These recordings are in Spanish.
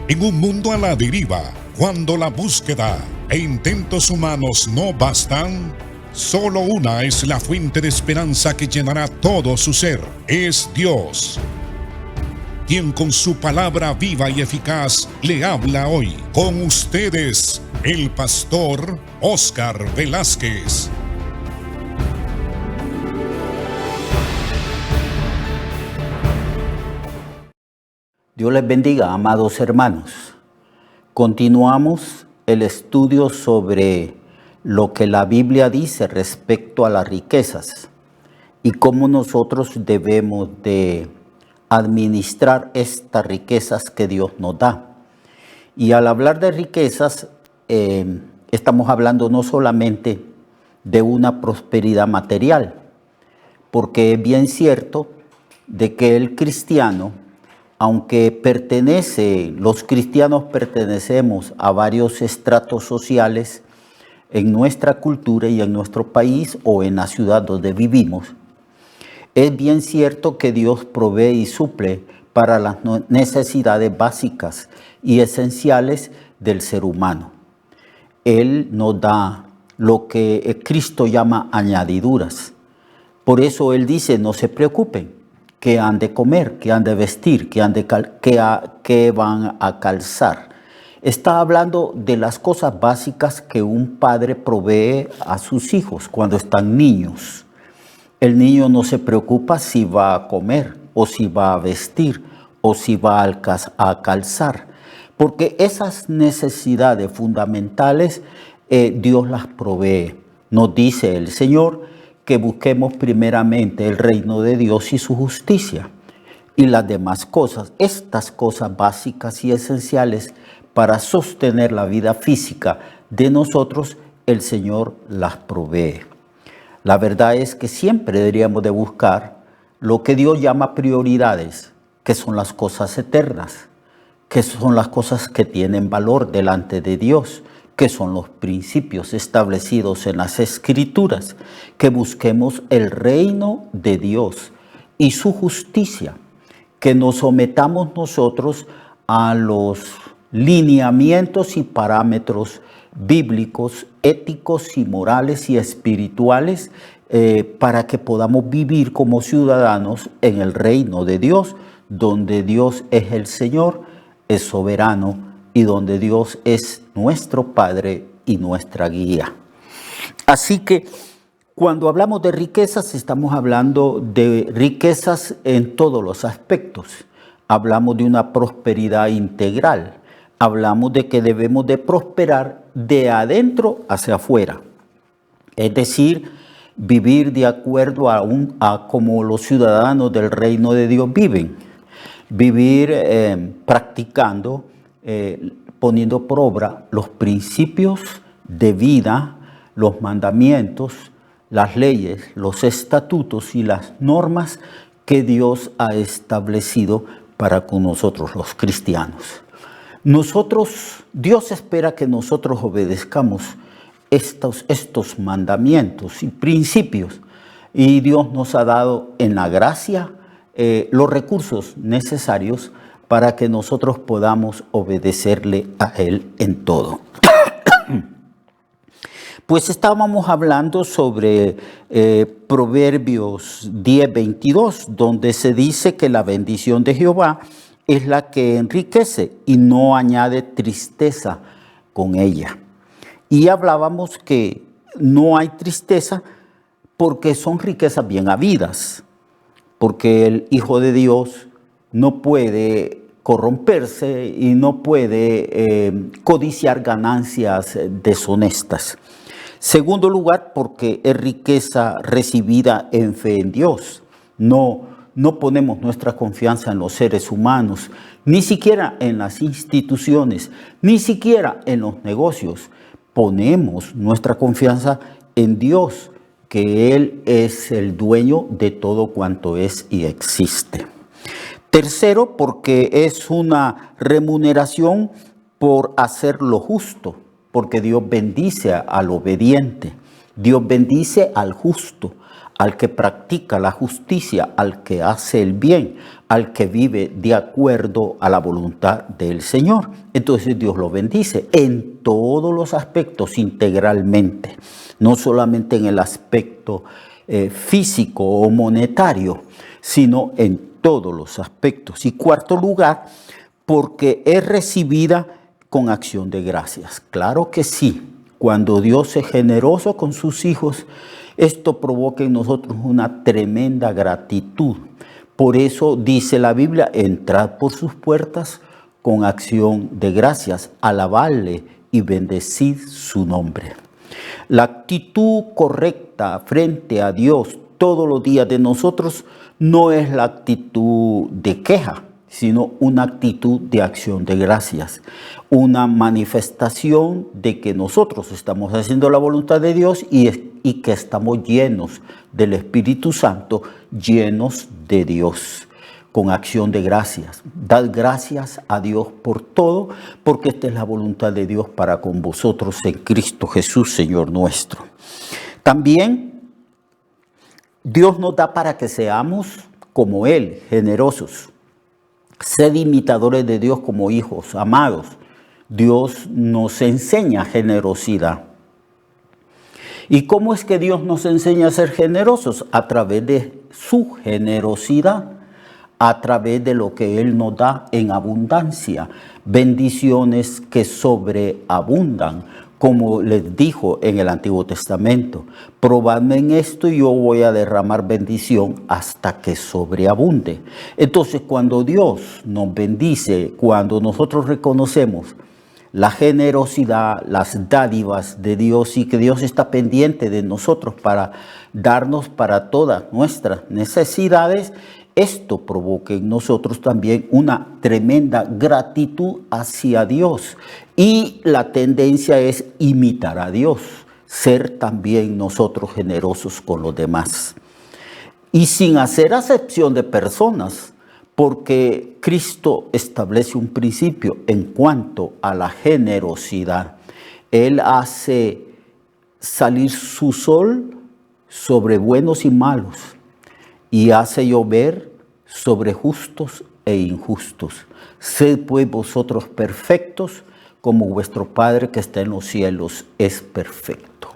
En un mundo a la deriva, cuando la búsqueda e intentos humanos no bastan, solo una es la fuente de esperanza que llenará todo su ser. Es Dios, quien con su palabra viva y eficaz le habla hoy. Con ustedes, el pastor Óscar Velázquez. Dios les bendiga, amados hermanos. Continuamos el estudio sobre lo que la Biblia dice respecto a las riquezas y cómo nosotros debemos de administrar estas riquezas que Dios nos da. Y al hablar de riquezas, estamos hablando no solamente de una prosperidad material, porque es bien cierto de que el cristiano, aunque los cristianos pertenecemos a varios estratos sociales en nuestra cultura y en nuestro país o en la ciudad donde vivimos, es bien cierto que Dios provee y suple para las necesidades básicas y esenciales del ser humano. Él nos da lo que Cristo llama añadiduras. Por eso Él dice, no se preocupen. ¿Qué han de comer? ¿Qué han de vestir? ¿Qué van a calzar? Está hablando de las cosas básicas que un padre provee a sus hijos cuando están niños. El niño no se preocupa si va a comer o si va a vestir o si va a calzar, porque esas necesidades fundamentales Dios las provee. Nos dice el Señor que busquemos primeramente el reino de Dios y su justicia y las demás cosas, estas cosas básicas y esenciales para sostener la vida física de nosotros, el Señor las provee. La verdad es que siempre deberíamos de buscar lo que Dios llama prioridades, que son las cosas eternas, que son las cosas que tienen valor delante de Dios, que son los principios establecidos en las Escrituras, que busquemos el reino de Dios y su justicia, que nos sometamos nosotros a los lineamientos y parámetros bíblicos, éticos y morales y espirituales para que podamos vivir como ciudadanos en el reino de Dios, donde Dios es el Señor, es soberano, y donde Dios es nuestro Padre y nuestra guía. Así que cuando hablamos de riquezas, estamos hablando de riquezas en todos los aspectos. Hablamos de una prosperidad integral. Hablamos de que debemos de prosperar de adentro hacia afuera. Es decir, vivir de acuerdo a como los ciudadanos del reino de Dios viven. Vivir practicando, poniendo por obra los principios de vida, los mandamientos, las leyes, los estatutos y las normas que Dios ha establecido para con nosotros los cristianos. Dios espera que nosotros obedezcamos estos mandamientos y principios, y Dios nos ha dado en la gracia los recursos necesarios para que nosotros podamos obedecerle a Él en todo. Pues estábamos hablando sobre Proverbios 10:22, donde se dice que la bendición de Jehová es la que enriquece y no añade tristeza con ella. Y hablábamos que no hay tristeza porque son riquezas bien habidas, porque el Hijo de Dios no puede corromperse y no puede codiciar ganancias deshonestas. Segundo lugar, porque es riqueza recibida en fe en Dios. No ponemos nuestra confianza en los seres humanos, ni siquiera en las instituciones, ni siquiera en los negocios. Ponemos nuestra confianza en Dios, que Él es el dueño de todo cuanto es y existe. Tercero, porque es una remuneración por hacer lo justo, porque Dios bendice al obediente, Dios bendice al justo, al que practica la justicia, al que hace el bien, al que vive de acuerdo a la voluntad del Señor. Entonces Dios lo bendice en todos los aspectos integralmente, no solamente en el aspecto físico o monetario, sino en todos los aspectos. Y cuarto lugar, porque es recibida con acción de gracias. Claro que sí, cuando Dios es generoso con sus hijos, esto provoca en nosotros una tremenda gratitud. Por eso dice la Biblia, entrad por sus puertas con acción de gracias, alabadle y bendecid su nombre. La actitud correcta frente a Dios todos los días de nosotros no es la actitud de queja, sino una actitud de acción de gracias, una manifestación de que nosotros estamos haciendo la voluntad de Dios y que estamos llenos del Espíritu Santo, llenos de Dios, con acción de gracias. Dad gracias a Dios por todo, porque esta es la voluntad de Dios para con vosotros en Cristo Jesús, Señor nuestro. También Dios nos da para que seamos como Él, generosos. Sed imitadores de Dios como hijos amados. Dios nos enseña generosidad. ¿Y cómo es que Dios nos enseña a ser generosos? A través de su generosidad, a través de lo que Él nos da en abundancia, bendiciones que sobreabundan, como les dijo en el Antiguo Testamento. Probadme en esto y yo voy a derramar bendición hasta que sobreabunde. Entonces, cuando Dios nos bendice, cuando nosotros reconocemos la generosidad, las dádivas de Dios y que Dios está pendiente de nosotros para darnos para todas nuestras necesidades, esto provoca en nosotros también una tremenda gratitud hacia Dios. Y la tendencia es imitar a Dios, ser también nosotros generosos con los demás. Y sin hacer acepción de personas, porque Cristo establece un principio en cuanto a la generosidad. Él hace salir su sol sobre buenos y malos y hace llover sobre justos e injustos. Sed pues vosotros perfectos, como vuestro Padre que está en los cielos es perfecto.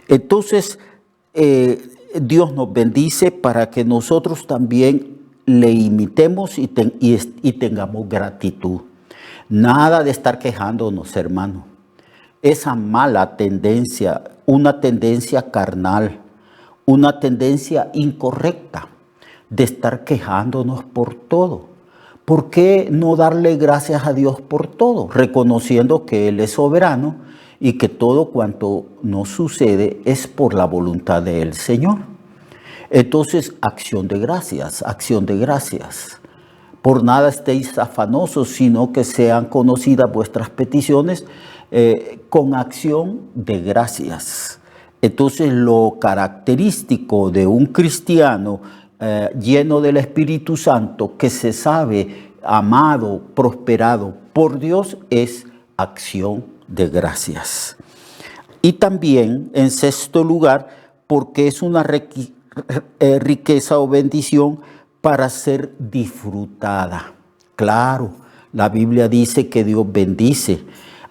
Entonces, Dios nos bendice para que nosotros también le imitemos y tengamos gratitud. Nada de estar quejándonos, hermano. Esa mala tendencia, una tendencia carnal, una tendencia incorrecta de estar quejándonos por todo. ¿Por qué no darle gracias a Dios por todo? Reconociendo que Él es soberano y que todo cuanto nos sucede es por la voluntad del Señor. Entonces, acción de gracias, acción de gracias. Por nada estéis afanosos, sino que sean conocidas vuestras peticiones con acción de gracias. Entonces, lo característico de un cristiano lleno del Espíritu Santo, que se sabe amado, prosperado por Dios, es acción de gracias. Y también, en sexto lugar, porque es una riqueza o bendición para ser disfrutada. Claro, la Biblia dice que Dios bendice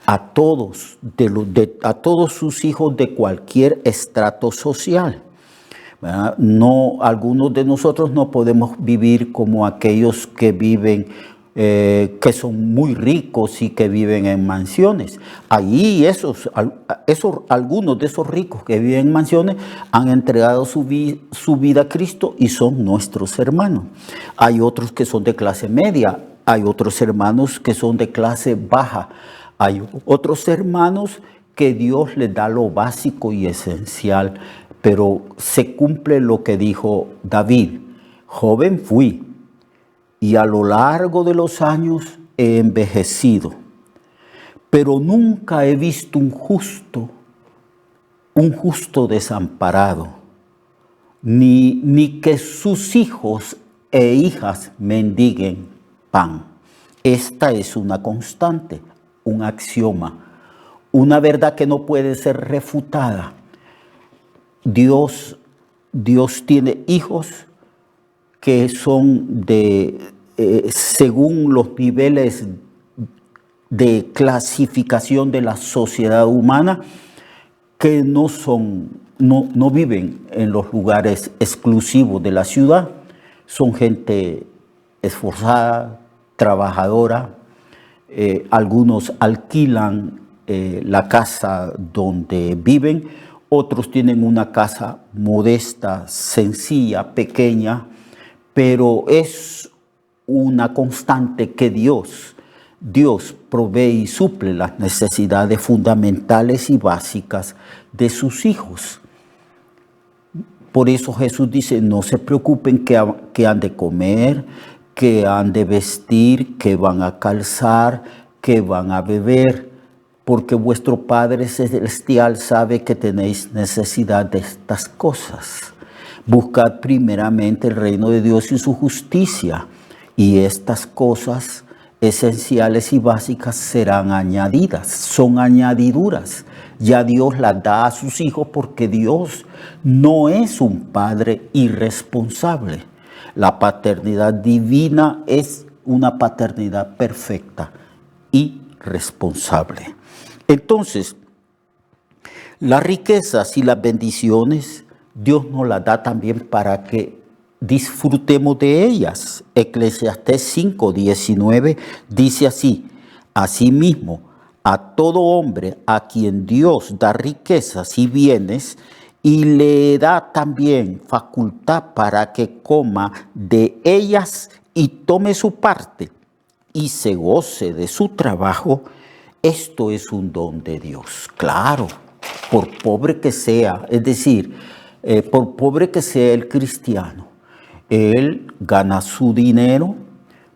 a todos, a todos sus hijos de cualquier estrato social. No, algunos de nosotros no podemos vivir como aquellos que viven, que son muy ricos y que viven en mansiones. Allí algunos de esos ricos que viven en mansiones han entregado su vida a Cristo y son nuestros hermanos. Hay otros que son de clase media, hay otros hermanos que son de clase baja, hay otros hermanos que Dios les da lo básico y esencial. Pero se cumple lo que dijo David: joven fui y a lo largo de los años he envejecido, pero nunca he visto un justo desamparado, ni que sus hijos e hijas mendiguen pan. Esta es una constante, un axioma, una verdad que no puede ser refutada. Dios Dios tiene hijos que son según los niveles de clasificación de la sociedad humana, que no viven en los lugares exclusivos de la ciudad. Son gente esforzada, trabajadora. Algunos alquilan la casa donde viven, otros tienen una casa modesta, sencilla, pequeña, pero es una constante que Dios provee y suple las necesidades fundamentales y básicas de sus hijos. Por eso Jesús dice, no se preocupen que han de comer, que han de vestir, que van a calzar, que van a beber, porque vuestro Padre Celestial sabe que tenéis necesidad de estas cosas. Buscad primeramente el reino de Dios y su justicia, y estas cosas esenciales y básicas serán añadidas, son añadiduras. Ya Dios las da a sus hijos porque Dios no es un padre irresponsable. La paternidad divina es una paternidad perfecta y responsable. Entonces, las riquezas y las bendiciones, Dios nos las da también para que disfrutemos de ellas. Eclesiastés 5:19 dice así: asimismo, a todo hombre a quien Dios da riquezas y bienes, y le da también facultad para que coma de ellas y tome su parte, y se goce de su trabajo, esto es un don de Dios. Claro, por pobre que sea, es decir, por pobre que sea el cristiano, él gana su dinero,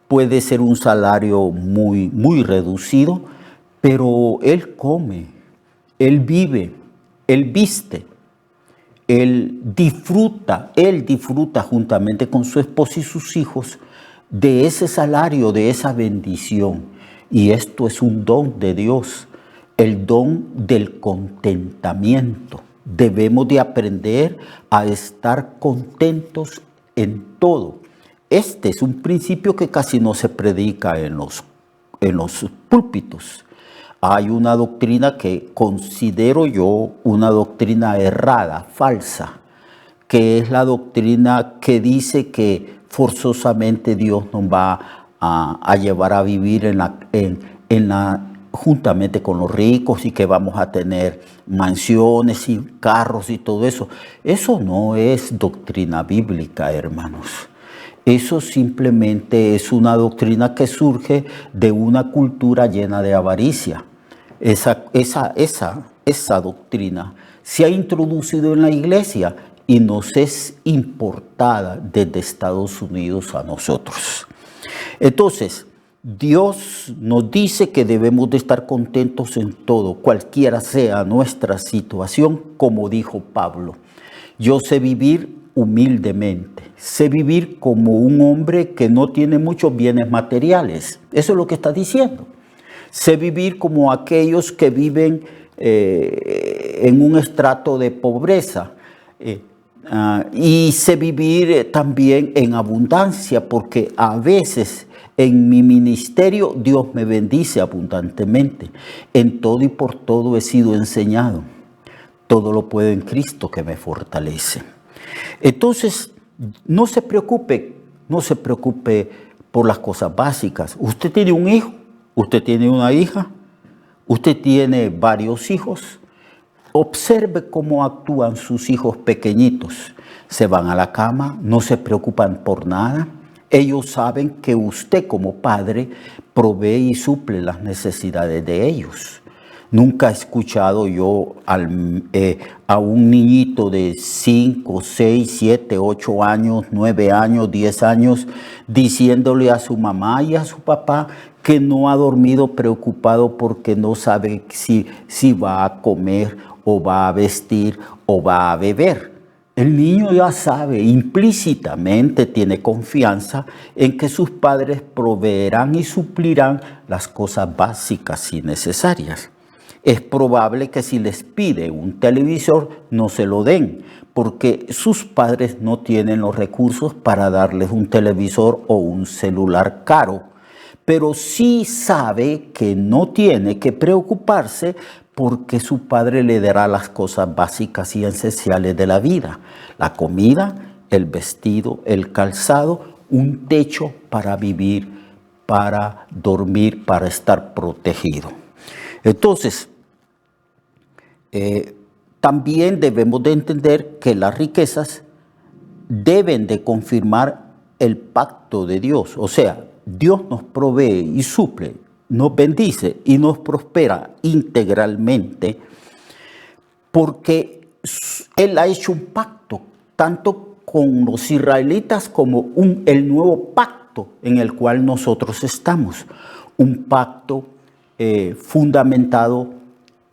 puede ser un salario muy reducido, pero él come, él vive, él viste, él disfruta juntamente con su esposa y sus hijos de ese salario, de esa bendición. Y esto es un don de Dios, el don del contentamiento. Debemos de aprender a estar contentos en todo. Este es un principio que casi no se predica en los púlpitos. Hay una doctrina que considero yo una doctrina errada, falsa, que es la doctrina que dice que forzosamente Dios nos va a llevar a vivir juntamente con los ricos y que vamos a tener mansiones y carros y todo eso. Eso no es doctrina bíblica, hermanos. Eso simplemente es una doctrina que surge de una cultura llena de avaricia. Esa doctrina se ha introducido en la iglesia y nos es importada desde Estados Unidos a nosotros. Entonces, Dios nos dice que debemos de estar contentos en todo, cualquiera sea nuestra situación, como dijo Pablo. Yo sé vivir humildemente, sé vivir como un hombre que no tiene muchos bienes materiales. Eso es lo que está diciendo. Sé vivir como aquellos que viven en un estrato de pobreza. Y sé vivir también en abundancia, porque a veces en mi ministerio Dios me bendice abundantemente. En todo y por todo he sido enseñado. Todo lo puedo en Cristo que me fortalece. Entonces, no se preocupe por las cosas básicas. Usted tiene un hijo, usted tiene una hija, usted tiene varios hijos. Observe cómo actúan sus hijos pequeñitos. Se van a la cama, no se preocupan por nada. Ellos saben que usted como padre provee y suple las necesidades de ellos. Nunca he escuchado yo a un niñito de 5, 6, 7, 8 años, 9 años, 10 años, diciéndole a su mamá y a su papá que no ha dormido, preocupado porque no sabe si va a comer o va a vestir o va a beber. El niño ya sabe, implícitamente tiene confianza en que sus padres proveerán y suplirán las cosas básicas y necesarias. Es probable que si les pide un televisor no se lo den, porque sus padres no tienen los recursos para darles un televisor o un celular caro. Pero sí sabe que no tiene que preocuparse porque su padre le dará las cosas básicas y esenciales de la vida: la comida, el vestido, el calzado, un techo para vivir, para dormir, para estar protegido. Entonces, también debemos de entender que las riquezas deben de confirmar el pacto de Dios. O sea, Dios nos provee y suple, nos bendice y nos prospera integralmente porque Él ha hecho un pacto, tanto con los israelitas como el nuevo pacto en el cual nosotros estamos. Un pacto fundamentado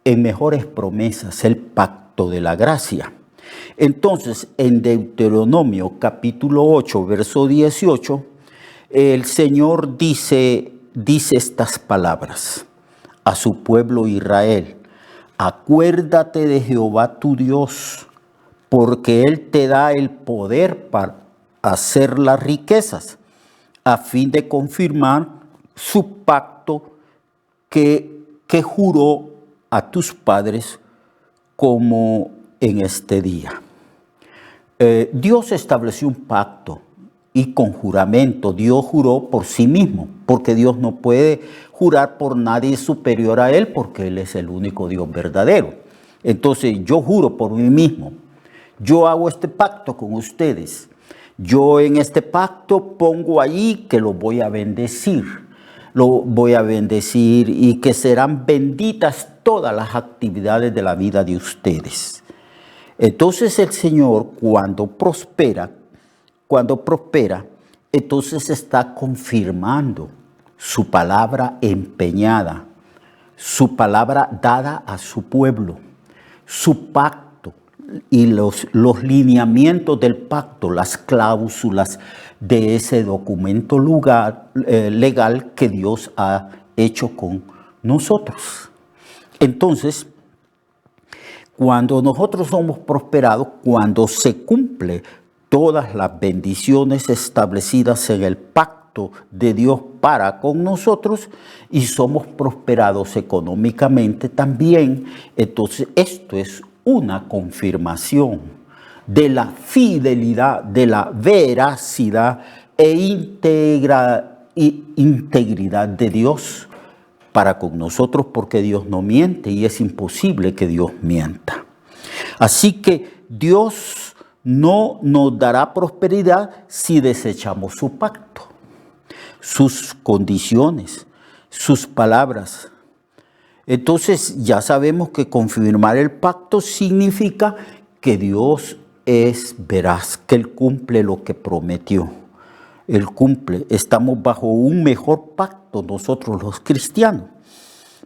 en mejores promesas, el pacto de la gracia. Entonces, en Deuteronomio capítulo 8, verso 18, el Señor dice estas palabras a su pueblo Israel: acuérdate de Jehová tu Dios, porque Él te da el poder para hacer las riquezas, a fin de confirmar su pacto que juró a tus padres como en este día. Dios estableció un pacto y con juramento. Dios juró por sí mismo, porque Dios no puede jurar por nadie superior a Él, porque Él es el único Dios verdadero. Entonces yo juro por mí mismo. Yo hago este pacto con ustedes. Yo en este pacto pongo allí que los voy a bendecir. Lo voy a bendecir y que serán benditas todas las actividades de la vida de ustedes. Entonces el Señor cuando prospera, entonces está confirmando su palabra empeñada, su palabra dada a su pueblo, su pacto y los lineamientos del pacto, las cláusulas de ese documento legal que Dios ha hecho con nosotros. Entonces, cuando nosotros somos prosperados, cuando se cumple todas las bendiciones establecidas en el pacto de Dios para con nosotros y somos prosperados económicamente también, entonces esto es una confirmación de la fidelidad, de la veracidad e integridad de Dios para con nosotros, porque Dios no miente y es imposible que Dios mienta. Así que Dios no nos dará prosperidad si desechamos su pacto, sus condiciones, sus palabras. Entonces ya sabemos que confirmar el pacto significa que Dios es veraz, que Él cumple lo que prometió. Él cumple. Estamos bajo un mejor pacto nosotros los cristianos.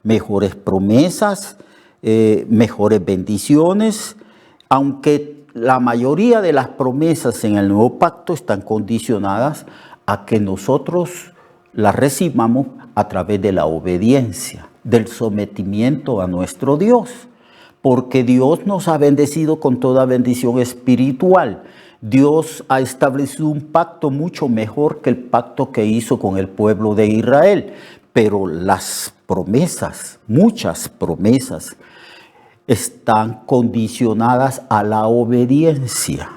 Mejores promesas, mejores bendiciones, aunque la mayoría de las promesas en el nuevo pacto están condicionadas a que nosotros las recibamos a través de la obediencia, del sometimiento a nuestro Dios, porque Dios nos ha bendecido con toda bendición espiritual. Dios ha establecido un pacto mucho mejor que el pacto que hizo con el pueblo de Israel, pero las promesas, muchas promesas, están condicionadas a la obediencia.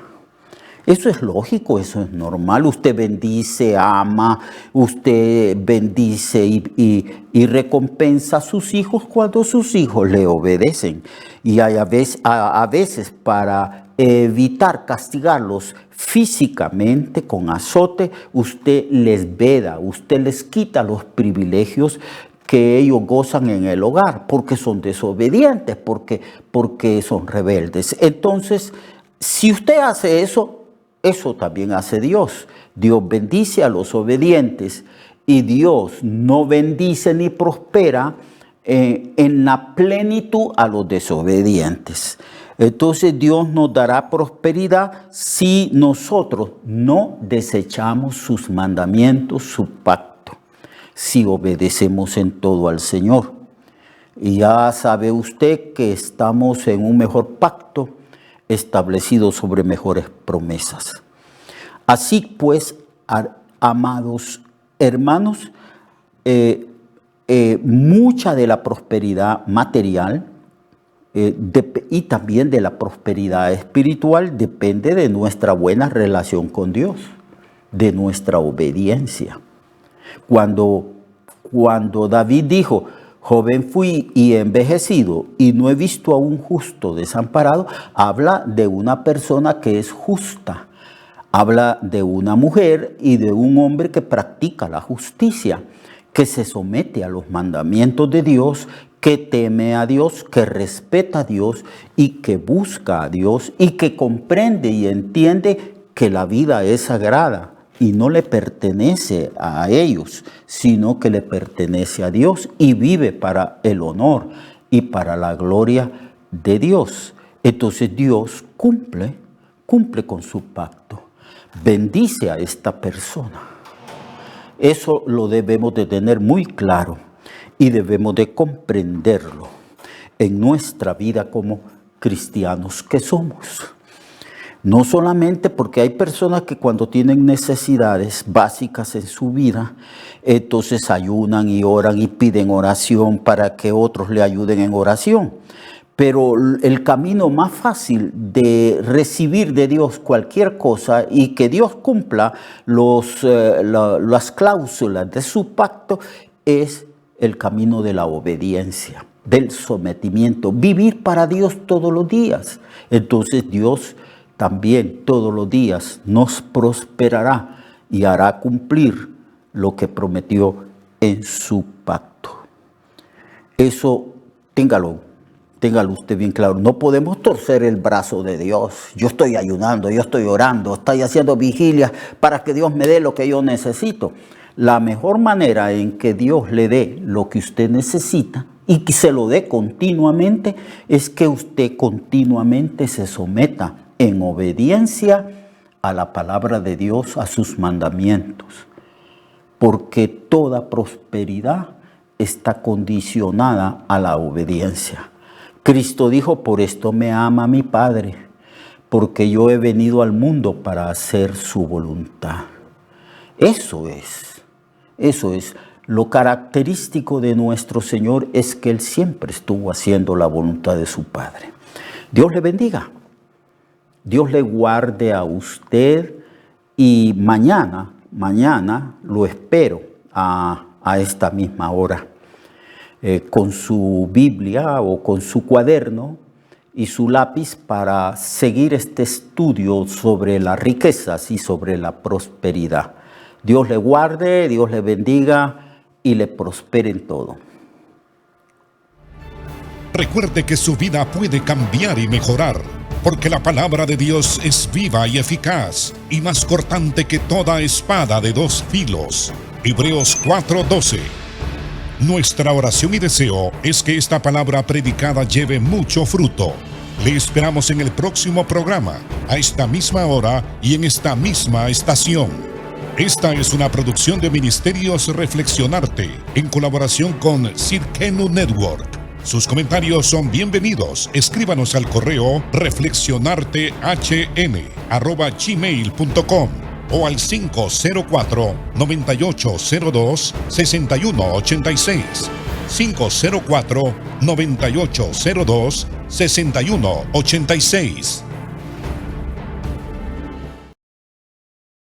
Eso es lógico, eso es normal. Usted bendice, ama, usted bendice y recompensa a sus hijos cuando sus hijos le obedecen. Y a veces para evitar castigarlos físicamente con azote, usted les veda, usted les quita los privilegios que ellos gozan en el hogar, porque son desobedientes, porque son rebeldes. Entonces, si usted hace eso, eso también hace Dios. Dios bendice a los obedientes y Dios no bendice ni prospera en la plenitud a los desobedientes. Entonces Dios nos dará prosperidad si nosotros no desechamos sus mandamientos, su pacto, si obedecemos en todo al Señor. Y ya sabe usted que estamos en un mejor pacto establecido sobre mejores promesas. Así pues, amados hermanos, mucha de la prosperidad material y también de la prosperidad espiritual depende de nuestra buena relación con Dios, de nuestra obediencia. Cuando David dijo, joven fui y envejecido y no he visto a un justo desamparado, habla de una persona que es justa. Habla de una mujer y de un hombre que practica la justicia, que se somete a los mandamientos de Dios, que teme a Dios, que respeta a Dios y que busca a Dios y que comprende y entiende que la vida es sagrada y no le pertenece a ellos, sino que le pertenece a Dios y vive para el honor y para la gloria de Dios. Entonces Dios cumple con su pacto. Bendice a esta persona. Eso lo debemos de tener muy claro y debemos de comprenderlo en nuestra vida como cristianos que somos. No solamente porque hay personas que cuando tienen necesidades básicas en su vida, entonces ayunan y oran y piden oración para que otros le ayuden en oración. Pero el camino más fácil de recibir de Dios cualquier cosa y que Dios cumpla las cláusulas de su pacto es el camino de la obediencia, del sometimiento, vivir para Dios todos los días. Entonces Dios también todos los días nos prosperará y hará cumplir lo que prometió en su pacto. Eso téngalo usted bien claro. No podemos torcer el brazo de Dios. Yo estoy ayunando, yo estoy orando, estoy haciendo vigilias para que Dios me dé lo que yo necesito. La mejor manera en que Dios le dé lo que usted necesita y que se lo dé continuamente es que usted continuamente se someta en obediencia a la palabra de Dios, a sus mandamientos. Porque toda prosperidad está condicionada a la obediencia. Cristo dijo, por esto me ama mi Padre, porque yo he venido al mundo para hacer su voluntad. Eso es. Lo característico de nuestro Señor es que Él siempre estuvo haciendo la voluntad de su Padre. Dios le bendiga. Dios le guarde a usted y mañana lo espero a esta misma hora. Con su Biblia o con su cuaderno y su lápiz para seguir este estudio sobre las riquezas y sobre la prosperidad. Dios le guarde, Dios le bendiga y le prospere en todo. Recuerde que su vida puede cambiar y mejorar, porque la palabra de Dios es viva y eficaz y más cortante que toda espada de dos filos. Hebreos 4:12. Nuestra oración y deseo es que esta palabra predicada lleve mucho fruto. Le esperamos en el próximo programa, a esta misma hora y en esta misma estación. Esta es una producción de Ministerios Reflexionarte, en colaboración con Cirkenu Network. Sus comentarios son bienvenidos. Escríbanos al correo reflexionartehn@gmail.com o al 504-9802-6186. 504-9802-6186.